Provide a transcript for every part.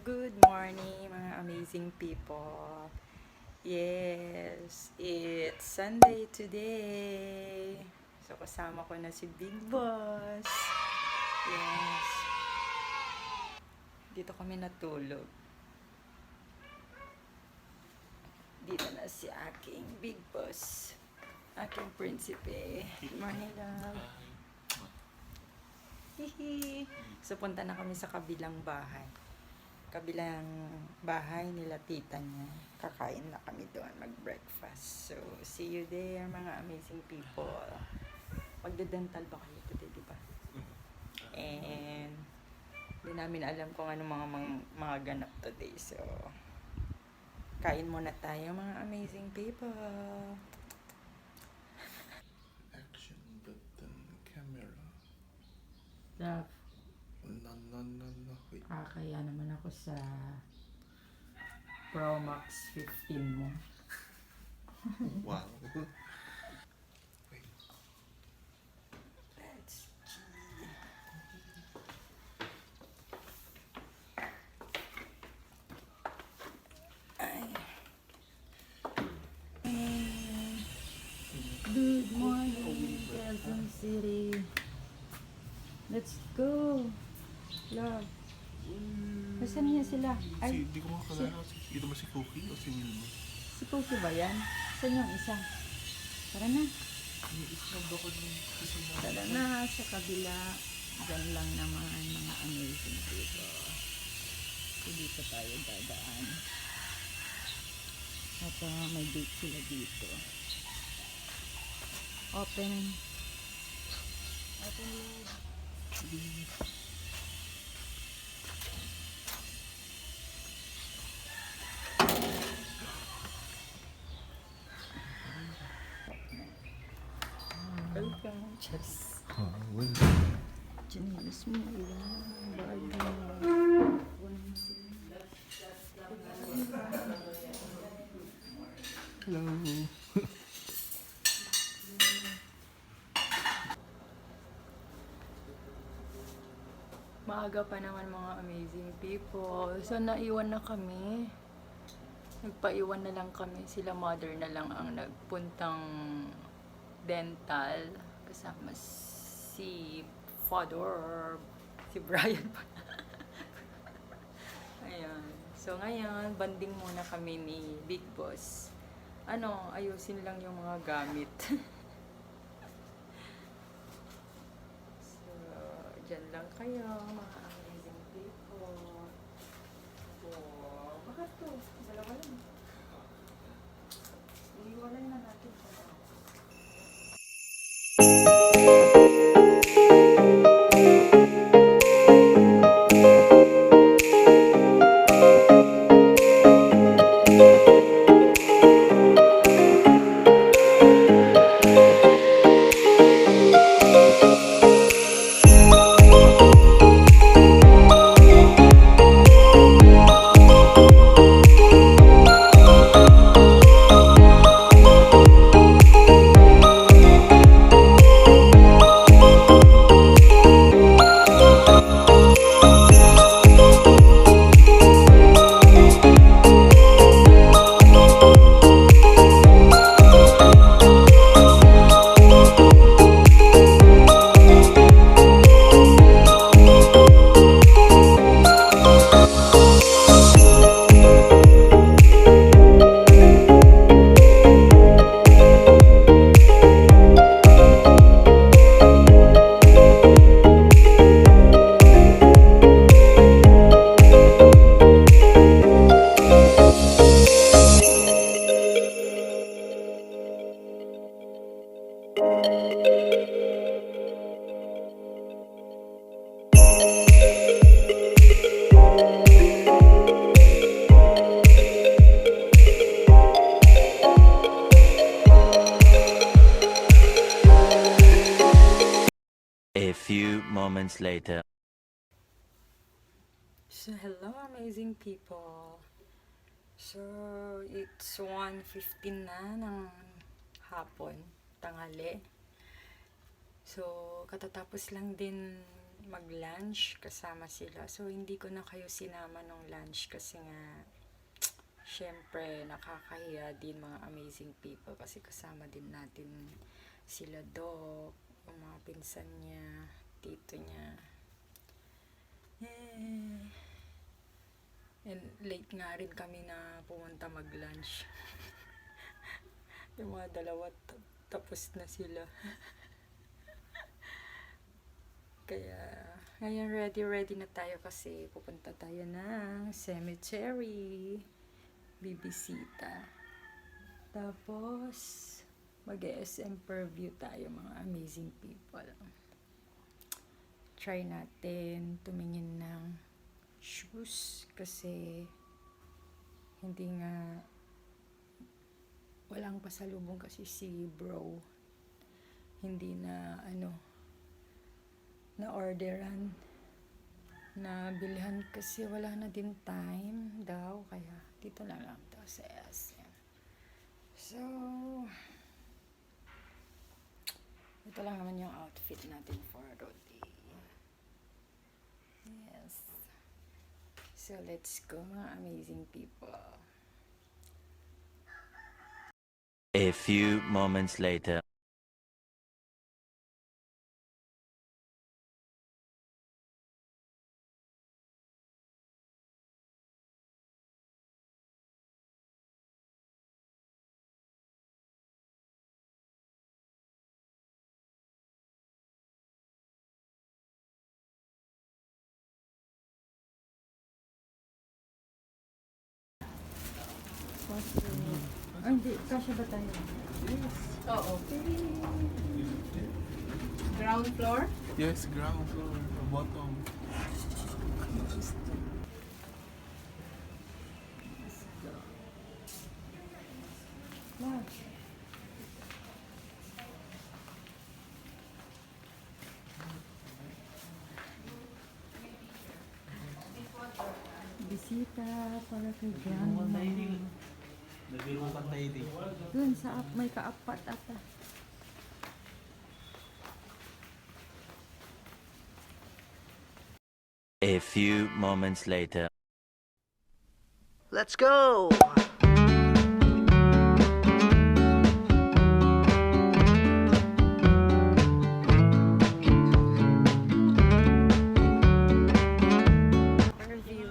Good morning, mga amazing people. Yes, it's Sunday today. So, kasama ko na si Big Boss. Yes. Dito kami natulog. Dito na si aking Big Boss. Aking prinsipe. Good morning, love. Hihi. So, punta na kami sa kabilang bahay nila tita niya. Kakain na kami doon, mag-breakfast. So, see you there, mga amazing people. Magde-dental ba kayo today, di ba? And, hindi namin alam kung ano mga ganap today. So, kain muna tayo, mga amazing people. Action button camera. Love. No. Wait. Kaya naman ako sa Pro Max 15 mo. Wow. Wait. Let's see. Good morning, Quezon City. Let's go. Love. Nasaan niya sila? Ay, Di ko makalala. Ito ba si Cookie o si Wilma? si Cookie ba yan? Saan yung isa? Tara na. May isnab ako ng isang Tara na sa kabila. Diyan lang naman mga amazing people. So, dito tayo dadaan. At may date sila dito. Open. Open lid. Welcome. Cheers. Wala. Janice mo, ilang bago. Hello. Maaga pa naman mga amazing people. So, naiwan na kami. Nagpaiwan na lang kami. Sila mother na lang ang nagpuntang dental. Kasama si father, si Brian pa. Ayan. So, ngayon, banding muna kami ni Big Boss. Ayusin lang yung mga gamit. So, dyan lang kayo, mga amazing people. Oh, bakit to? Dalawa lang. Iiwalay na natin siya. A few moments later. So, hello amazing people. So, it's 1:15 na ng hapon, tanghali. So, katatapos lang din mag-lunch kasama sila. So, hindi ko na kayo sinama nung lunch kasi nga, syempre, nakakahiya din mga amazing people kasi kasama din natin sila Doc, yung mga pinsan niya, tito niya. And late nga rin kami na pumunta mag-lunch. Yung mga dalawa, tapos na sila. Kaya, ngayon ready na tayo kasi pupunta tayo ng cemetery. Bibisita. Tapos, mag-SM Purview tayo mga amazing people. Try natin tumingin ng shoes kasi hindi nga walang pasalubong kasi si bro. Hindi na na orderan na bilhan kasi wala na din time daw kaya dito na lang daw sa SM. So ito lang naman yung outfit natin for today. Yes. So let's go mga amazing people. A few moments later. Hindi, kasya ba tayo? Yes. Oo. Ground floor? Yes, ground floor, bottom. Wow. Bisita para kay Grandma. Dun sa may kaapat ata. A few moments later. Let's go! Fairview.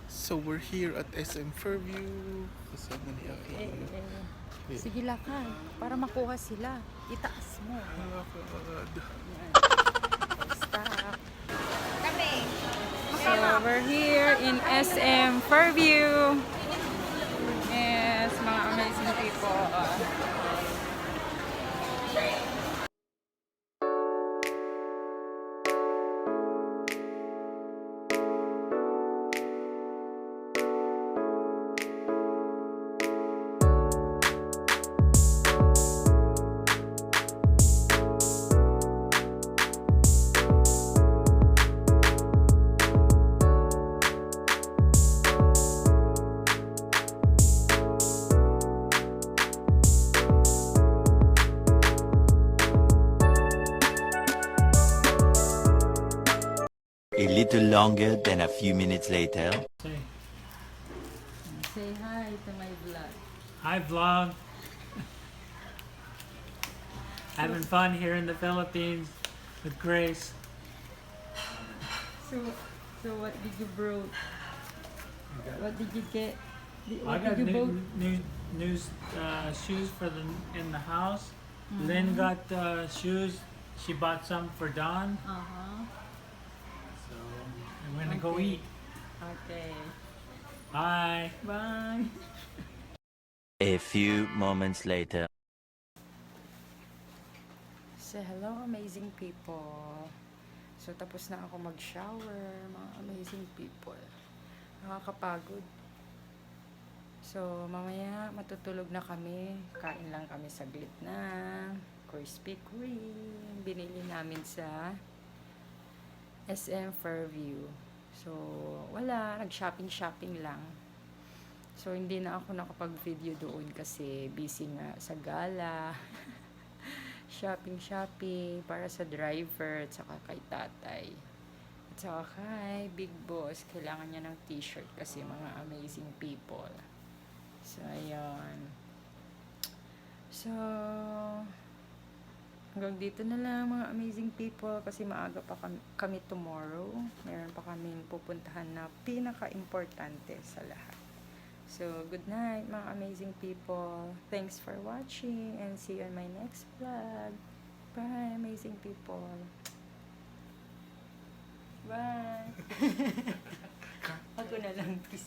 So we're here at SM Fairview. Kasama ni Aki. Sige lakad para makuha sila. Itaas mo. Lakad. Stop. So we're here in SM Fairview. Yes, mga amazing people. A little longer than a few minutes later. Say hi to my vlog. Hi vlog. Having fun here in the Philippines with Grace. So what did you brought? What did you get? I What got did you brought? new shoes for in the house. Lynn got shoes. She bought some for Dawn. So I'm gonna go Okay. eat. Okay. Bye. Bye. A few moments later. So hello amazing people. So tapos na ako mag-shower, mga amazing people. Nakakapagod. So mamaya matutulog na kami. Kain lang kami saglit na Krispy Kreme. Binili namin sa SM Fairview. So wala, nag-shopping lang. So hindi na ako nakapag-video doon kasi busy nga sa gala. shopping para sa driver at saka kay tatay. At saka kay Big Boss, kailangan niya ng t-shirt kasi mga amazing people. So, ayun. So, hanggang dito na lang mga amazing people kasi maaga pa kami tomorrow. Meron pa kaming pupuntahan na pinaka-importante sa lahat. So, good night mga amazing people. Thanks for watching and see you on my next vlog. Bye, amazing people. Bye. Ako na lang, please.